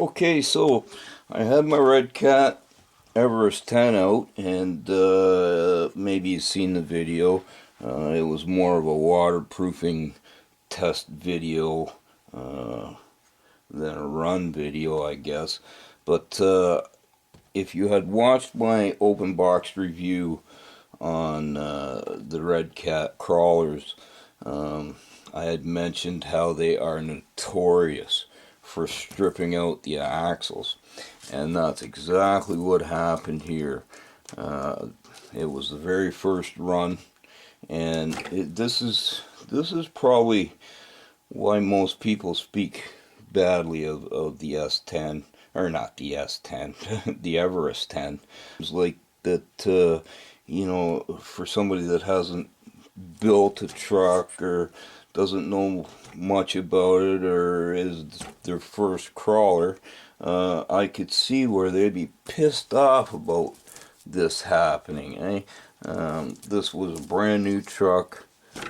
Okay, so I had my RedCat Everest 10 out, and maybe you've seen the video. It was more of a waterproofing test video uh, than a run video, I guess. But if you had watched my open box review on the RedCat crawlers, I had mentioned how they are notorious for stripping out the axles, and that's exactly what happened here. Uh, it was the very first run, and this is probably why most people speak badly of the S10, or not the S10, the Everest 10. It's like that, for somebody that hasn't built a truck or doesn't know much about it or is their first crawler, I could see where they'd be pissed off about this happening. This was a brand new truck,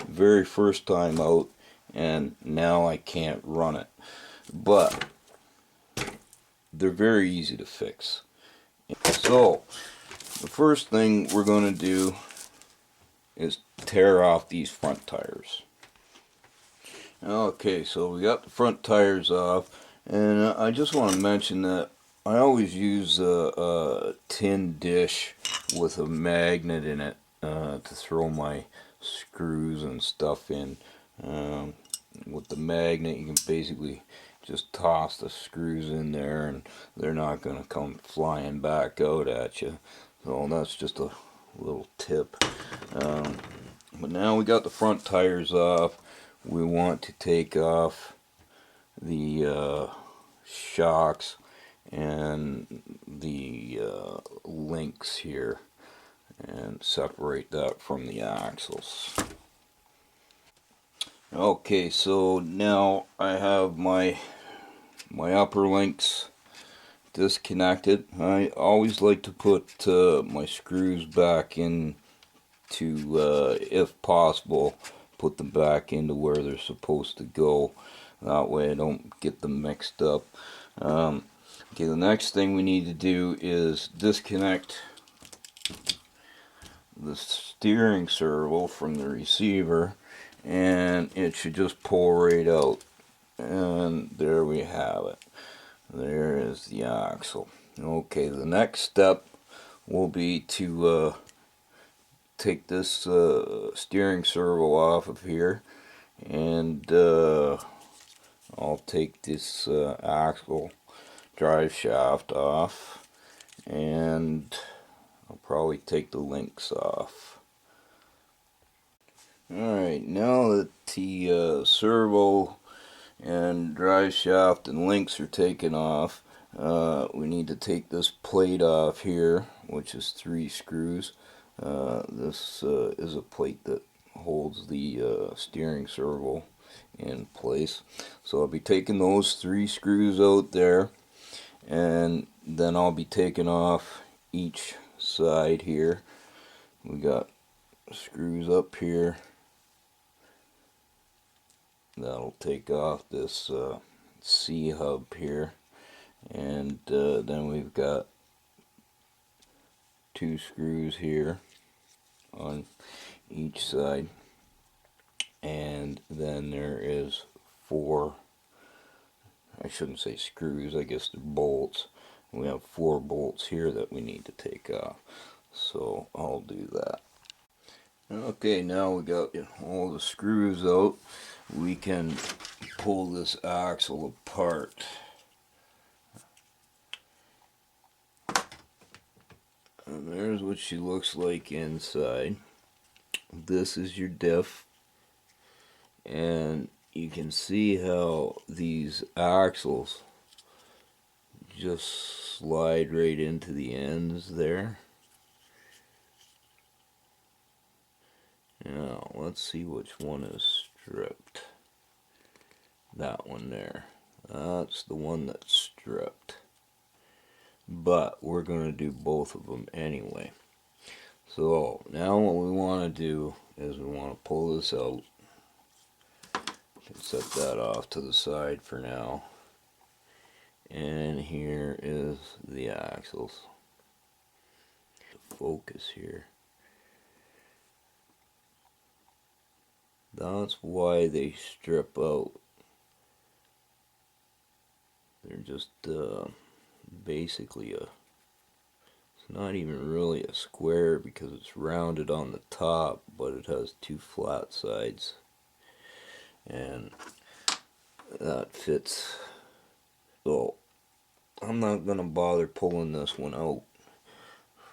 very first time out, and now I can't run it. But they're very easy to fix. So the first thing we're going to do is tear off these front tires. Okay, so we got the front tires off, and I just want to mention that I always use a tin dish with a magnet in it to throw my screws and stuff in. With the magnet, you can basically just toss the screws in there and they're not going to come flying back out at you. So that's just a little tip. But now we got the front tires off. We want to take off the shocks and the links here and separate that from the axles. Okay, so now I have my upper links disconnected. I always like to put my screws back in to, if possible, put them back into where they're supposed to go. That way I don't get them mixed up. Okay, the next thing we need to do is disconnect the steering servo from the receiver, and it should just pull right out. And there we have it. There is the axle. Okay, the next step will be to take this steering servo off of here, and I'll take this axle drive shaft off, and I'll probably take the links off. Alright, now that the servo and drive shaft and links are taken off, we need to take this plate off here, which is 3 screws. This is a plate that holds the steering servo in place. So I'll be taking those 3 screws out there, and then I'll be taking off each side here. We got screws up here. That'll take off this C-hub here, and then we've got 2 screws here on each side, and then there is 4, I shouldn't say screws, I guess they're bolts. We have 4 bolts here that we need to take off, so I'll do that. Okay, now we got all the screws out. We can pull this axle apart. And there's what she looks like inside. This is your diff, and you can see how these axles just slide right into the ends there. Now let's see which one is stripped. That one there. That's the one that's stripped. But we're going to do both of them anyway. So now what we want to do is we want to pull this out. Set that off to the side for now. and here is the axles. Focus here. That's why they strip out. They're just basically it's not even really a square because it's rounded on the top, but it has two flat sides, and that fits. So I'm not gonna bother pulling this one out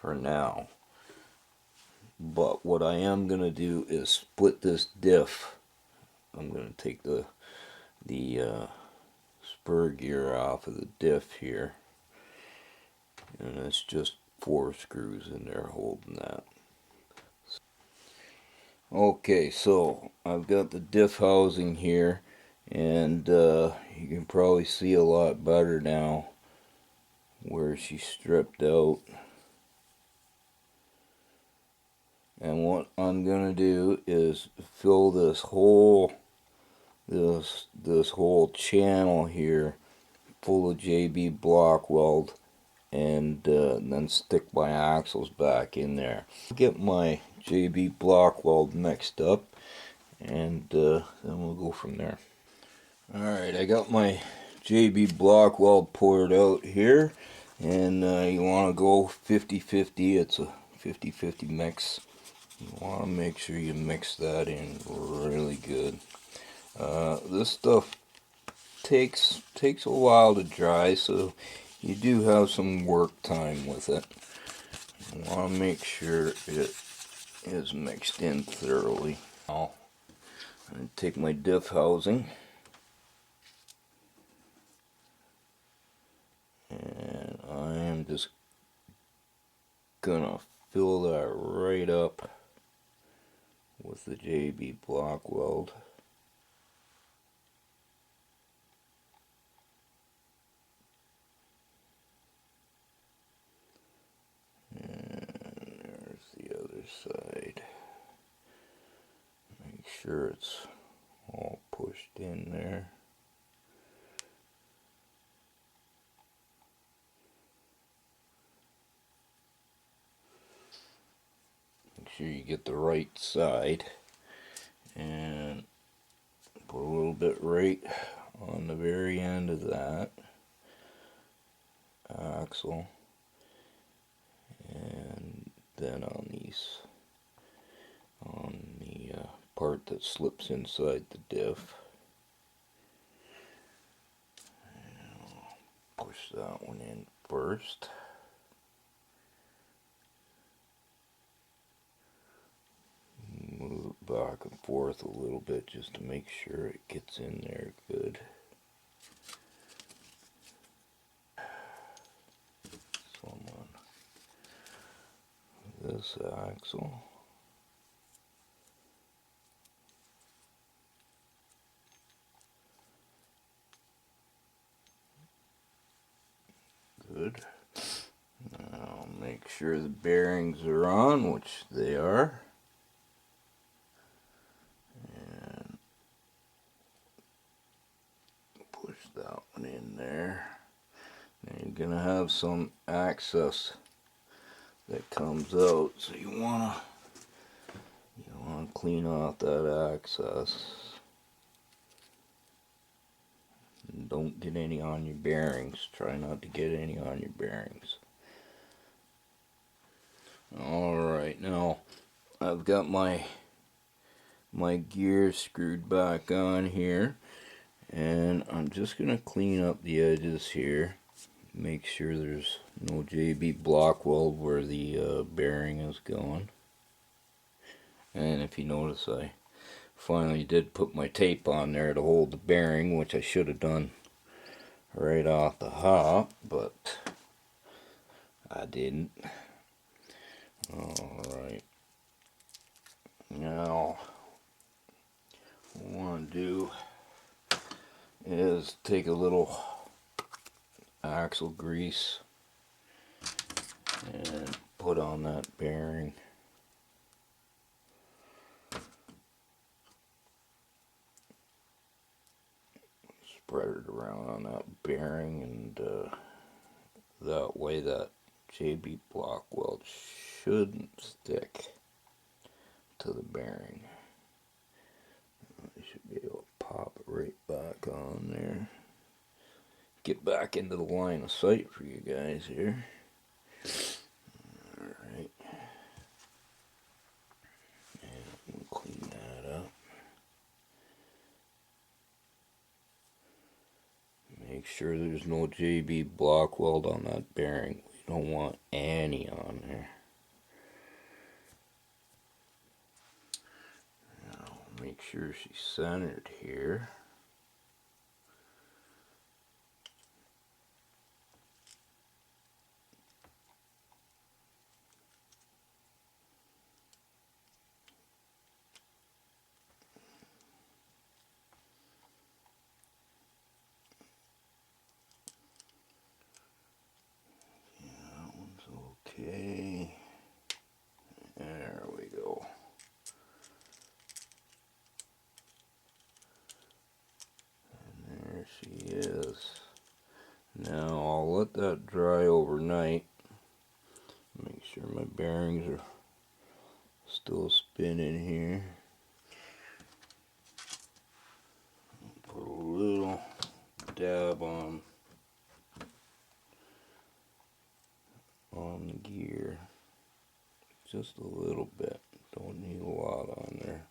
for now, but what I am gonna do is split this diff. I'm gonna take the spur gear off of the diff here, and it's just 4 screws in there holding that. Okay, so I've got the diff housing here, and you can probably see a lot better now where she stripped out. And what I'm gonna do is fill this whole whole channel here full of JB block weld, and then stick my axles back in there. Get my JB block weld mixed up, and then we'll go from there. Alright, I got my JB block weld poured out here, and you want to go 50-50. It's a 50-50 mix. You want to make sure you mix that in really good. This stuff takes a while to dry, so you do have some work time with it. You want to make sure it is mixed in thoroughly. Now, I'm going to take my diff housing, and I am just gonna fill that right up with the JB block weld. And there's the other side. Make sure it's all pushed in there. Make sure you get the right side, and put a little bit right on the very end of that axle, and then on the part that slips inside the diff. Push that one in first. Move it back and forth a little bit just to make sure it gets in there good. Some on this axle. Good. Now make sure the bearings are on, which they are. And push that one in there. Now you're going to have some access that comes out, so you want to clean off that access. And don't get any on your bearings. Try not to get any on your bearings. Alright, now I've got my gear screwed back on here, and I'm just going to clean up the edges here. Make sure there's no JB block weld where the bearing is going. And if you notice, I finally did put my tape on there to hold the bearing, which I should have done right off the hop, but I didn't. Alright, now what I want to do is take a little axle grease and put on that bearing. spread it around on that bearing, and that way that JB block weld shouldn't stick to the bearing. I should be able to pop it right back on there. Get back into the line of sight for you guys here. Alright. And we'll clean that up. Make sure there's no JB block weld on that bearing. We don't want any on there. Now make sure she's centered here. Okay, there we go. And there she is. Now I'll let that dry overnight. Make sure my bearings are still spinning here. Put a little dab on the gear. Just a little bit. Don't need a lot on there.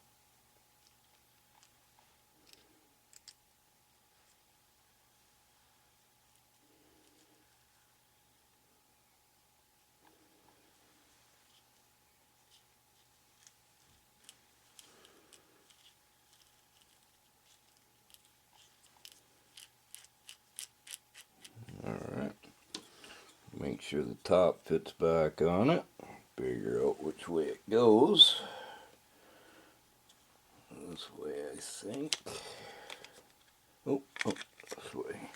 Alright. Make sure the top fits back on it. Figure out which way it goes. This way, I think. Oh, this way.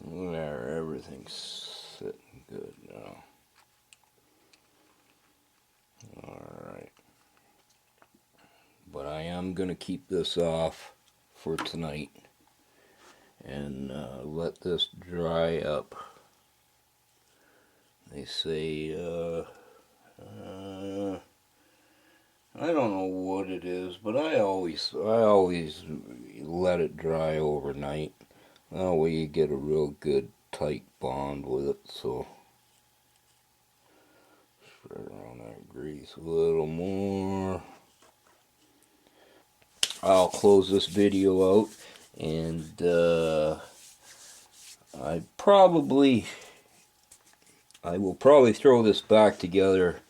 There, everything's sitting good now. Alright. But I am going to keep this off for tonight and let this dry up. They say, I don't know what it is, but I always let it dry overnight. That way you get a real good tight bond with it. So spread around that grease a little more. I'll close this video out, and I will probably throw this back together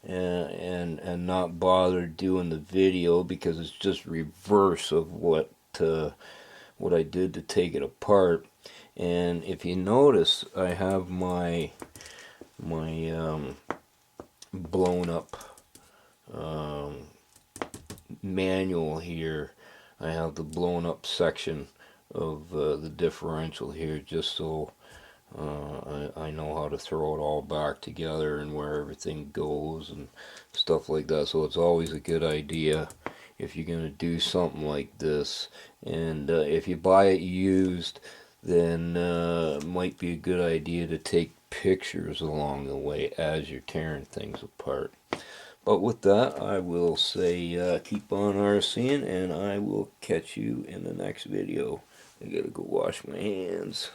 and not bother doing the video, because it's just reverse of what I did to take it apart. And if you notice, I have my blown up manual here. I have the blown up section of the differential here, just so I know how to throw it all back together and where everything goes and stuff like that. So it's always a good idea if you're going to do something like this. And if you buy it used, then it might be a good idea to take pictures along the way as you're tearing things apart. But with that, I will say keep on RCing, and I will catch you in the next video. I gotta go wash my hands.